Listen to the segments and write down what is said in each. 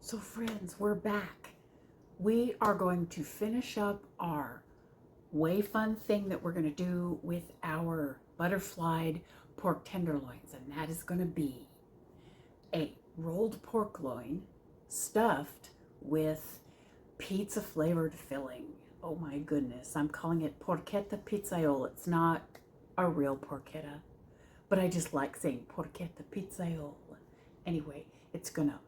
So friends, we're back. We are going to finish up our way fun thing that we're going to do with our butterflied pork tenderloins, and that is going to be a rolled pork loin stuffed with pizza flavored filling. Oh my goodness, I'm calling it porchetta pizzaiola. It's not a real porchetta, but I just like saying porchetta pizzaiola. Anyway, it's gonna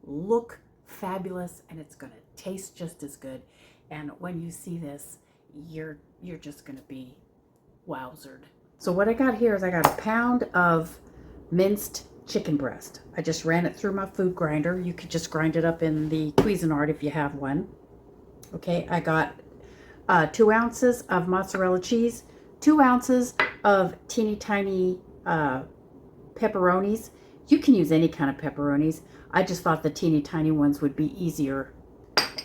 look fabulous and it's gonna taste just as good. And when you see this, you're just gonna be wowzered. So what I got here is I got a pound of minced chicken breast. I just ran it through my food grinder. You could just grind it up in the Cuisinart if you have one. Okay, I got 2 ounces of mozzarella cheese, 2 ounces of teeny tiny pepperonis. You can use any kind of pepperonis. I just thought the teeny tiny ones would be easier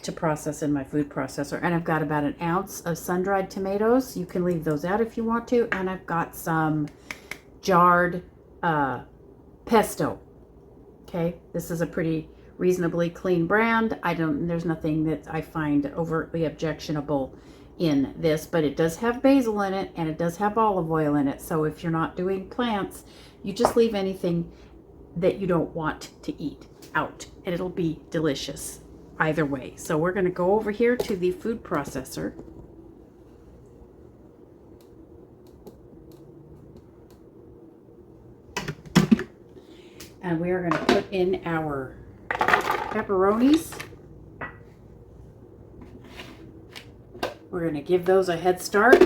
to process in my food processor. And I've got about 1 ounce of sun-dried tomatoes. You can leave those out if you want to. And I've got some jarred pesto. Okay, this is a pretty reasonably clean brand. There's nothing that I find overtly objectionable in this, but it does have basil in it and it does have olive oil in it. So if you're not doing plants, you just leave anything that you don't want to eat out and it'll be delicious either way. So we're going to go over here to the food processor. And we are going to put in our pepperonis. We're going to give those a head start.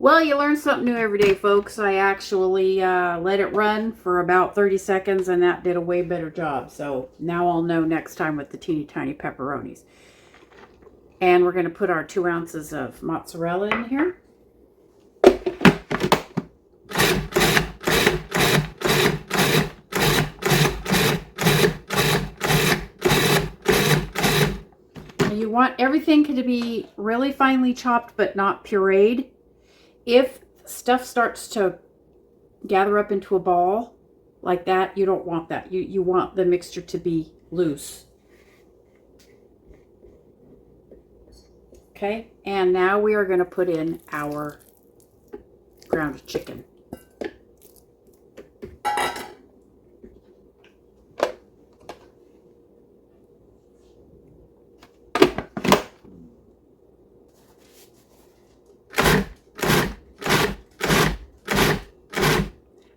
Well, you learn something new every day, folks. I actually let it run for about 30 seconds and that did a way better job. So now I'll know next time with the teeny tiny pepperonis. And we're going to put our 2 ounces of mozzarella in here. And you want everything to be really finely chopped but not pureed. If stuff starts to gather up into a ball like that, you don't want that. You want the mixture to be loose. Okay, and now we are going to put in our ground chicken.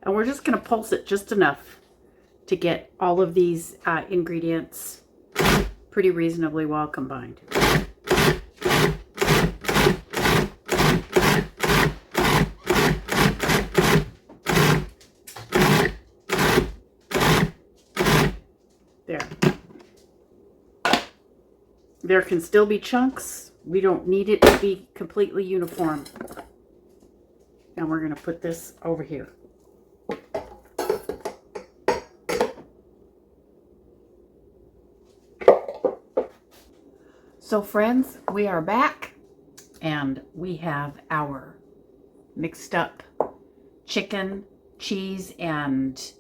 And we're just going to pulse it just enough to get all of these ingredients pretty reasonably well combined. There. There can still be chunks. We don't need it to be completely uniform. And we're going to put this over here. So friends, we are back and we have our mixed up chicken, cheese, and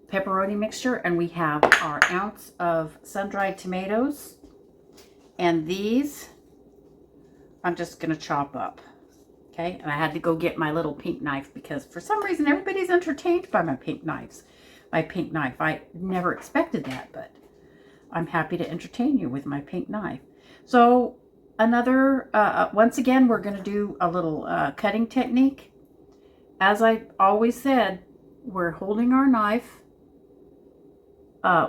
pepperoni mixture, and we have our ounce of sun-dried tomatoes, and these I'm just gonna chop up. Okay, and I had to go get my little pink knife because for some reason everybody's entertained by my pink knives. My pink knife, I never expected that, but I'm happy to entertain you with my pink knife. So another, once again, we're going to do a little cutting technique. As I always said, we're holding our knife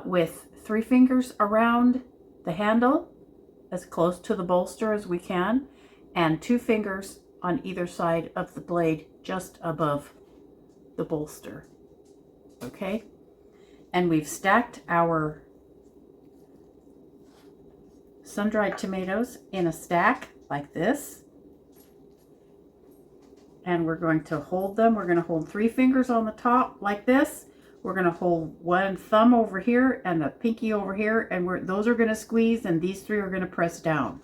with 3 fingers around the handle, as close to the bolster as we can, and 2 fingers on either side of the blade, just above the bolster. Okay? And we've stacked our sun-dried tomatoes in a stack like this, and we're going to hold them. We're going to hold 3 fingers on the top like this. We're going to hold 1 thumb over here and the pinky over here, and those are going to squeeze and these 3 are going to press down.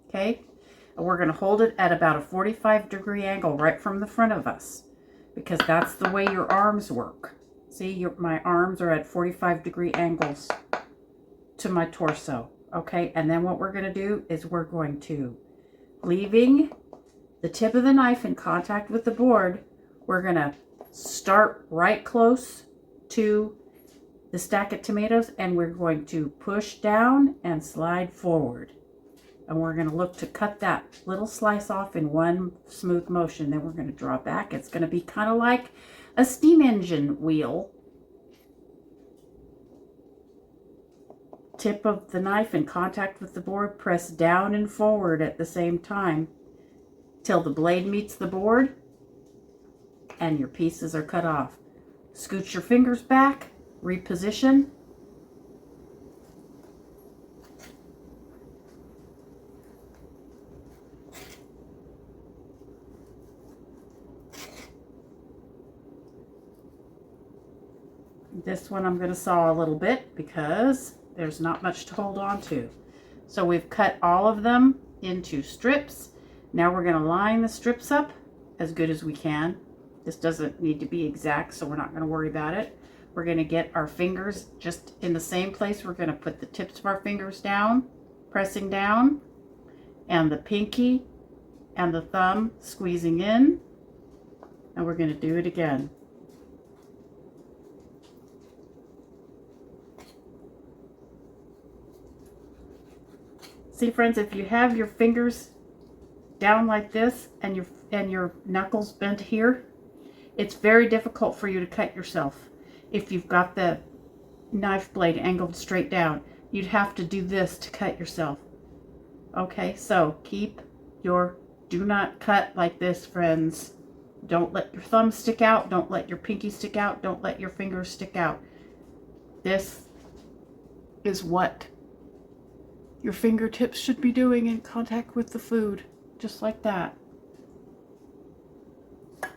Okay, And we're going to hold it at about a 45-degree angle right from the front of us, because that's the way your arms work. See, my arms are at 45-degree angles to my torso. Okay, and then what we're going to do is we're going to, leaving the tip of the knife in contact with the board, we're going to start right close to the stack of tomatoes, and we're going to push down and slide forward. And we're going to look to cut that little slice off in one smooth motion. Then we're going to draw back. It's going to be kind of like a steam engine wheel. Tip of the knife in contact with the board, press down and forward at the same time till the blade meets the board and your pieces are cut off. Scoot your fingers back, reposition. This one I'm going to saw a little bit because there's not much to hold on to. So we've cut all of them into strips. Now we're going to line the strips up as good as we can. This doesn't need to be exact, so we're not going to worry about it. We're going to get our fingers just in the same place. We're going to put the tips of our fingers down, pressing down, and the pinky and the thumb squeezing in. And we're going to do it again. See, friends, if you have your fingers down like this and your knuckles bent here, it's very difficult for you to cut yourself. If you've got the knife blade angled straight down, you'd have to do this to cut yourself. Okay, so do not cut like this, friends. Don't let your thumb stick out. Don't let your pinky stick out. Don't let your fingers stick out. This is what your fingertips should be doing in contact with the food, just like that. Let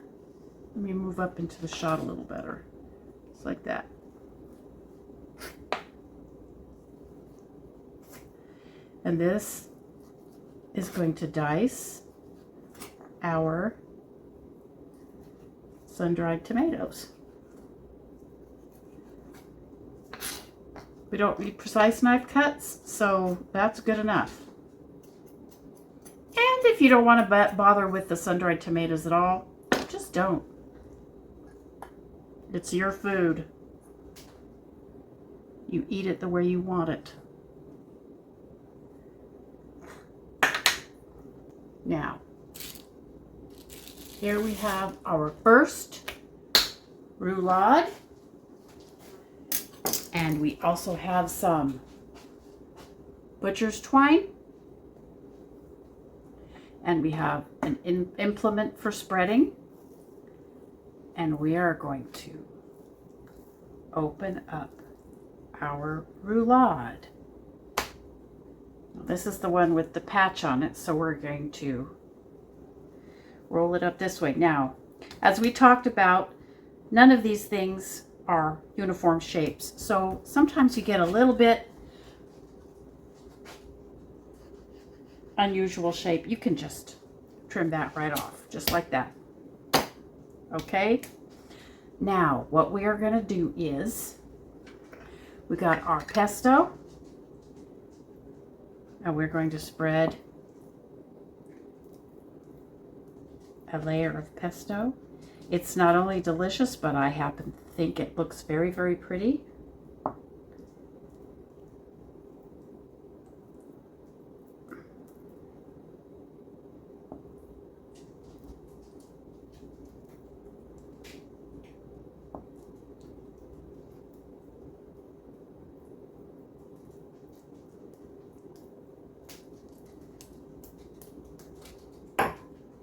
me move up into the shot a little better. Just like that. And this is going to dice our sun-dried tomatoes. We don't need precise knife cuts, so that's good enough. And if you don't want to bother with the sun-dried tomatoes at all, just don't. It's your food. You eat it the way you want it. Now, here we have our first roulade. And we also have some butcher's twine. And we have an implement for spreading. And we are going to open up our roulade. This is the one with the patch on it, so we're going to roll it up this way. Now, as we talked about, none of these things are uniform shapes, so sometimes you get a little bit unusual shape. You can just trim that right off, just like that. Okay, now what we are going to do is we got our pesto, and we're going to spread a layer of pesto. It's not only delicious, but I happen to think it looks very, very pretty.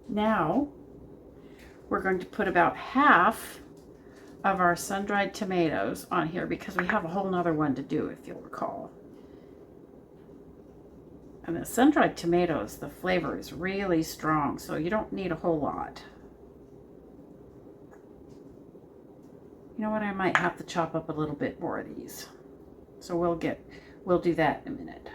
Now, we're going to put about half of our sun-dried tomatoes on here because we have a whole nother one to do, if you'll recall. And the sun-dried tomatoes, the flavor is really strong, so you don't need a whole lot. You know what, I might have to chop up a little bit more of these. So we'll do that in a minute.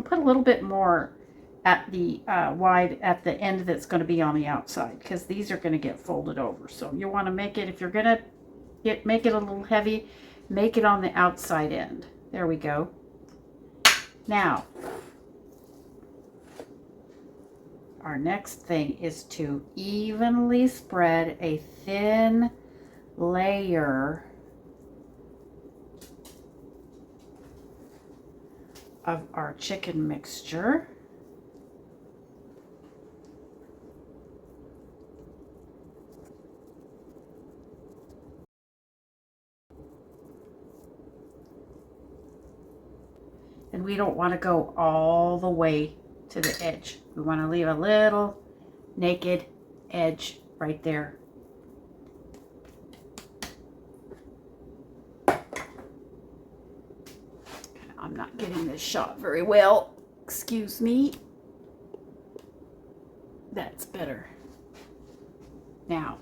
put a little bit more at the wide at the end that's going to be on the outside, because these are going to get folded over. So you want to make it, if you're going to make it a little heavy, make it on the outside end. There we go. Now, our next thing is to evenly spread a thin layer of our chicken mixture. And we don't want to go all the way to the edge. We want to leave a little naked edge right there. I'm not getting this shot very well. Excuse me. That's better. Now,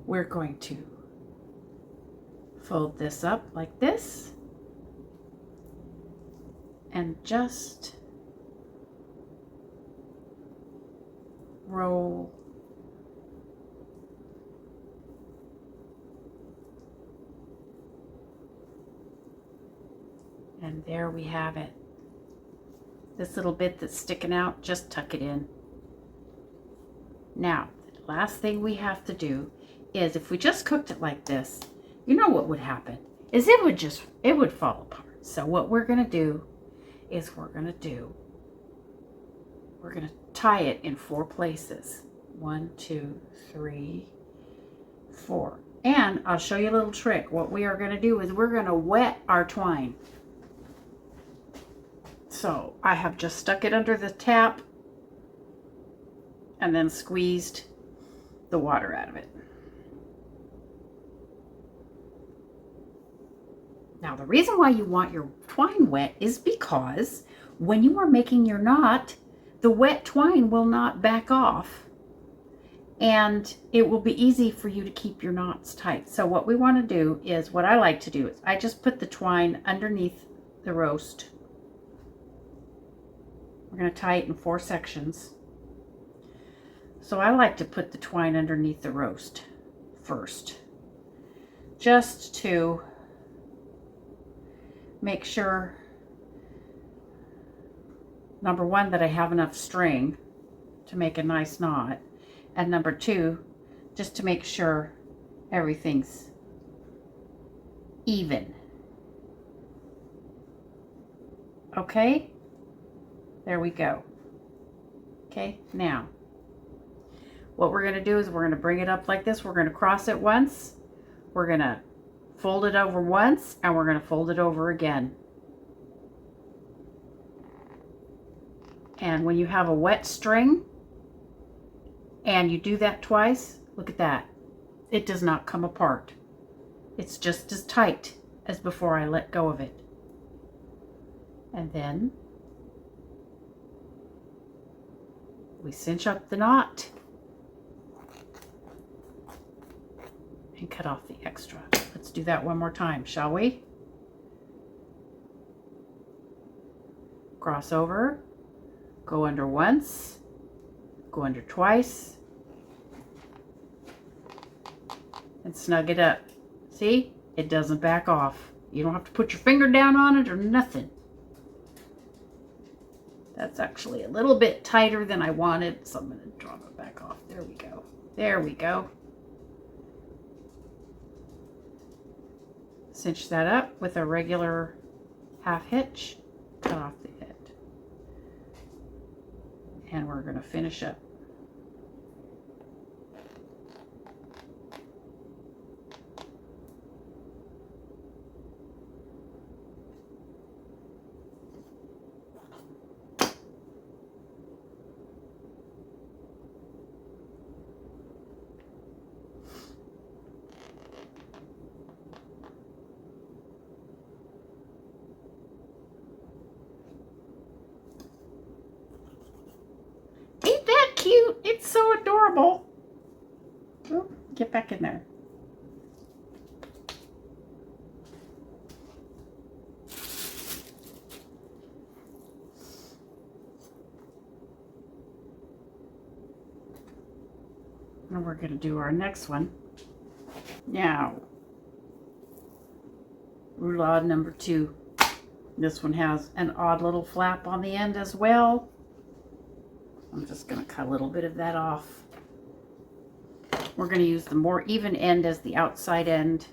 we're going to fold this up like this and just roll and there we have it. This little bit that's sticking out, just tuck it in. Now, the last thing we have to do is, if we just cooked it like this, you know what would happen is it would fall apart. So what we're going to do is we're going to tie it in 4 places. 1, 2, 3, 4. And I'll show you a little trick. What we are going to do is we're going to wet our twine. So I have just stuck it under the tap and then squeezed the water out of it. Now, the reason why you want your twine wet is because when you are making your knot, the wet twine will not back off and it will be easy for you to keep your knots tight. So what we want to do is, what I like to do is I just put the twine underneath the roast. We're going to tie it in 4 sections. So I like to put the twine underneath the roast first, just to make sure, number 1, that I have enough string to make a nice knot, and number 2, just to make sure everything's even. Okay, there we go. Okay, now what we're going to do is we're going to bring it up like this. We're going to cross it once, we're going to fold it over once, and we're going to fold it over again. And when you have a wet string and you do that twice, look at that. It does not come apart. It's just as tight as before I let go of it. And then we cinch up the knot and cut off the extra. Let's do that one more time, shall we? Cross over, go under once, go under twice, and snug it up. See? It doesn't back off. You don't have to put your finger down on it or nothing. That's actually a little bit tighter than I wanted, so I'm going to drop it back off. There we go. There we go. Cinch that up with a regular half hitch, cut off the end. And we're going to finish up. Cute. It's so adorable. Oh, get back in there. And we're going to do our next one. Now, roulade number 2. This one has an odd little flap on the end as well. I'm just going to cut a little bit of that off. We're going to use the more even end as the outside end.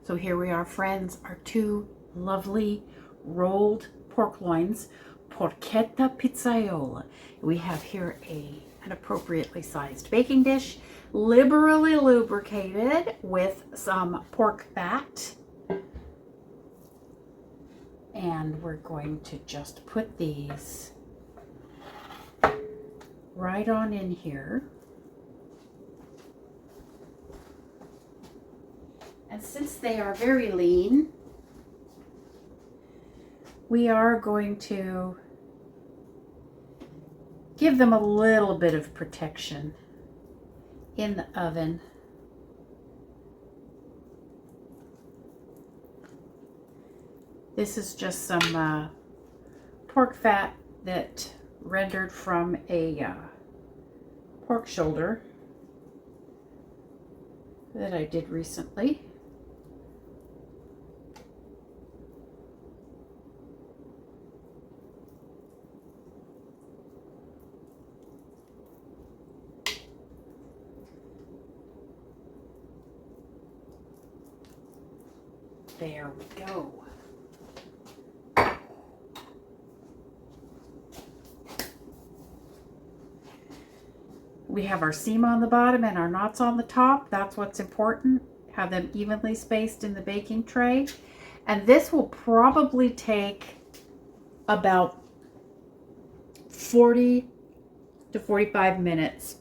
So here we are, friends, our 2 lovely rolled pork loins, porchetta pizzaiola. We have here an appropriately sized baking dish, liberally lubricated with some pork fat. And we're going to just put these right on in here. And since they are very lean, we are going to give them a little bit of protection in the oven. This is just some pork fat that rendered from a pork shoulder that I did recently. There we go. We have our seam on the bottom and our knots on the top. That's what's important. Have them evenly spaced in the baking tray. And this will probably take about 40 to 45 minutes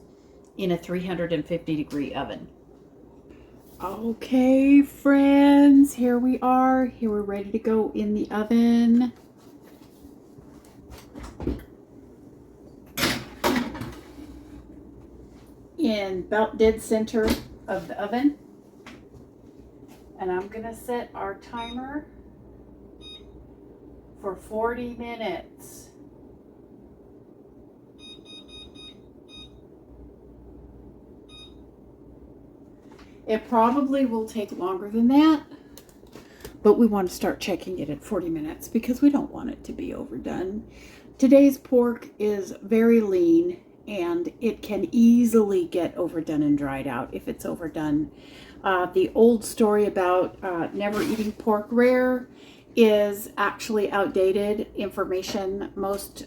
in a 350-degree oven. Okay, friends, here we are. Here we're ready to go in the oven. In about dead center of the oven. And I'm gonna set our timer for 40 minutes. It probably will take longer than that, but we want to start checking it at 40 minutes because we don't want it to be overdone. Today's pork is very lean and it can easily get overdone and dried out if it's overdone. The old story about never eating pork rare is actually outdated information.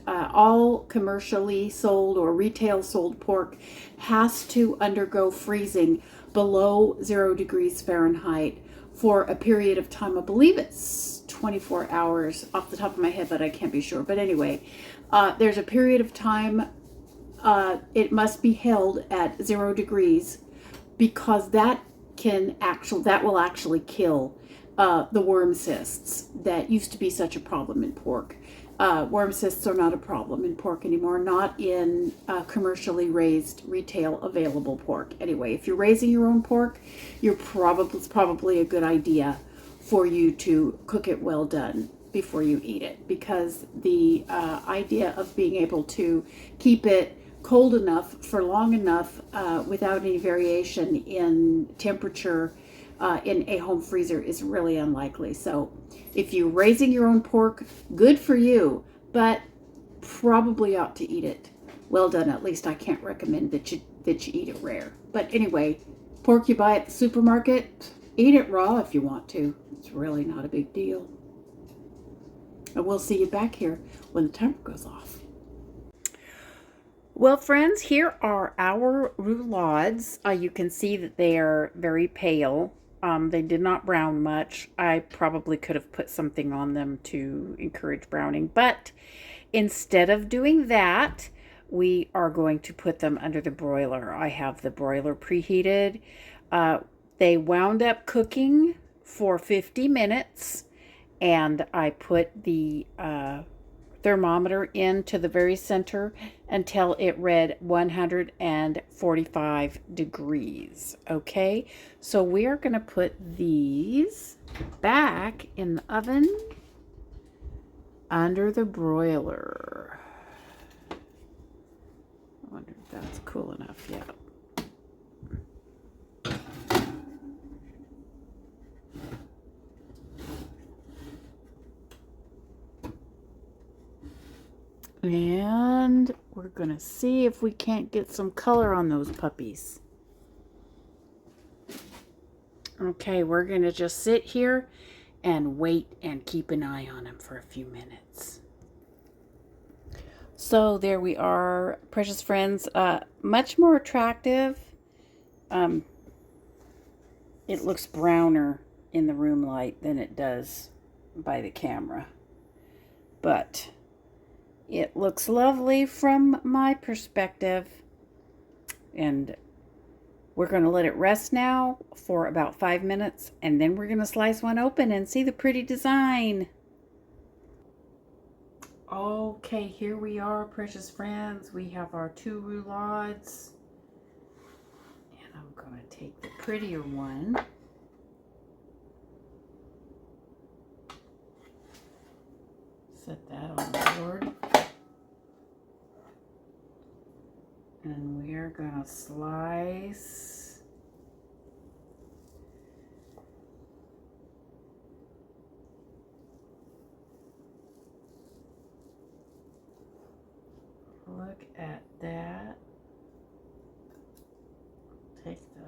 All commercially sold or retail sold pork has to undergo freezing below 0 degrees Fahrenheit for a period of time. I believe it's 24 hours off the top of my head, but I can't be sure. But anyway, there's a period of time it must be held at 0 degrees because that will actually kill the worm cysts that used to be such a problem in pork. Worm cysts are not a problem in pork anymore, not in commercially raised retail available pork. Anyway, if you're raising your own pork, it's probably a good idea for you to cook it well done before you eat it, because the idea of being able to keep it cold enough for long enough without any variation in temperature in a home freezer is really unlikely. So if you're raising your own pork, good for you, but probably ought to eat it well done. At least I can't recommend that you eat it rare. But anyway, pork you buy at the supermarket, eat it raw if you want to. It's really not a big deal. And we'll see you back here when the timer goes off. Well, friends, here are our roulades. You can see that they are very pale. They did not brown much. I probably could have put something on them to encourage browning, but instead of doing that, we are going to put them under the broiler. I have the broiler preheated. They wound up cooking for 50 minutes, and I put the thermometer into the very center until it read 145 degrees. Okay, so we are going to put these back in the oven under the broiler. I wonder if that's cool enough yet. And we're going to see if we can't get some color on those puppies. Okay, we're going to just sit here and wait and keep an eye on them for a few minutes. So there we are, precious friends. Much more attractive. It looks browner in the room light than it does by the camera. But it looks lovely from my perspective. And we're going to let it rest now for about 5 minutes. And then we're going to slice one open and see the pretty design. Okay, here we are, precious friends. We have our 2 roulades. And I'm going to take the prettier one. Set that on the board. And we're going to slice look at that. Take the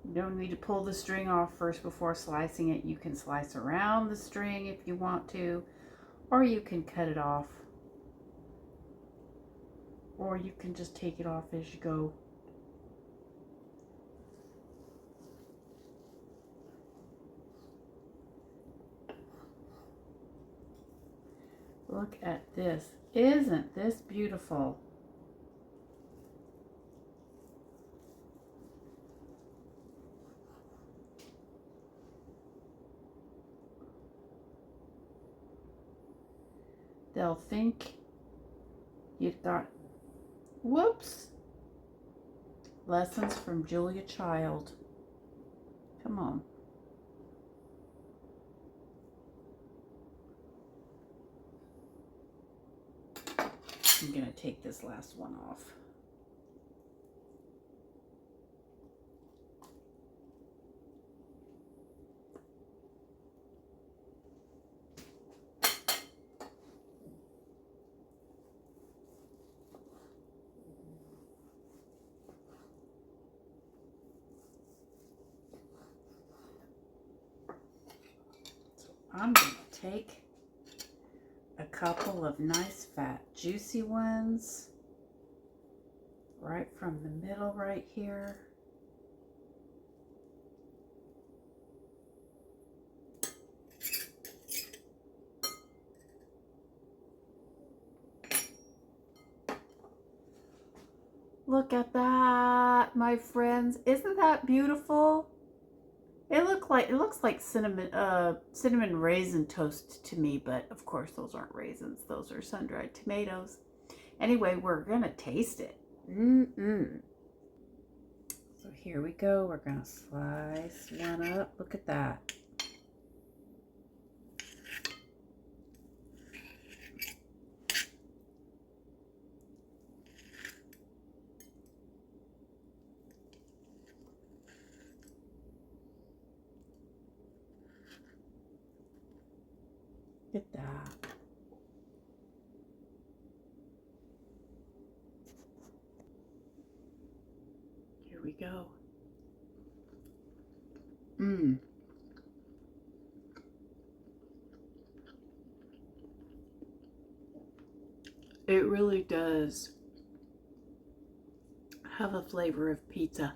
You don't need to pull the string off first before slicing it. You can slice around the string if you want to, or you can cut it off, or you can just take it off as you go. Look at this. Isn't this beautiful? They'll think you've got, whoops, lessons from Julia Child. Come on. I'm going to take this last one off. I'm going to take a couple of nice fat juicy ones right from the middle right here. Look at that, my friends. Isn't that beautiful? It looks like cinnamon raisin toast to me, but of course those aren't raisins. Those are sun-dried tomatoes. Anyway, we're gonna taste it. So here we go. We're gonna slice one up. Look at that. Look at that. Here we go. Mmm. It really does have a flavor of pizza.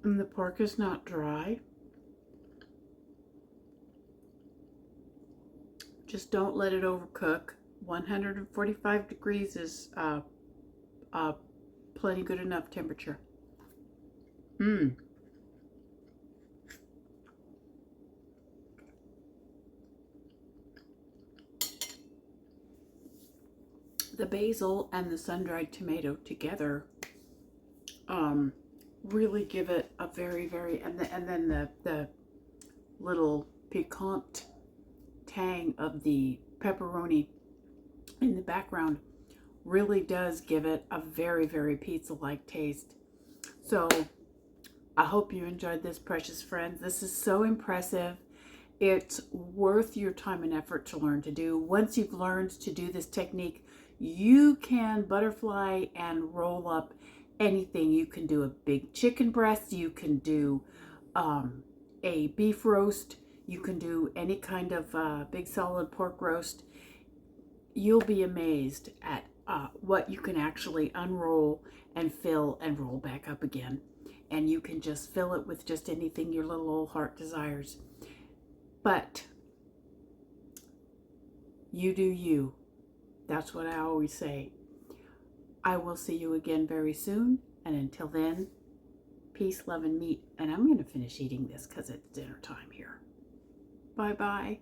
And the pork is not dry. Just don't let it overcook. 145 degrees is plenty good enough temperature. Mmm. The basil and the sun-dried tomato together really give it a very, and then the little piquant tang of the pepperoni in the background really does give it a very, very pizza-like taste. So I hope you enjoyed this, precious friends. This is so impressive. It's worth your time and effort to learn to do. Once you've learned to do this technique, you can butterfly and roll up anything. You can do a big chicken breast. You can do a beef roast. You can do any kind of big solid pork roast. You'll be amazed at what you can actually unroll and fill and roll back up again. And you can just fill it with just anything your little old heart desires. But you do you. That's what I always say. I will see you again very soon. And until then, peace, love, and meat. And I'm going to finish eating this because it's dinner time here. Bye-bye.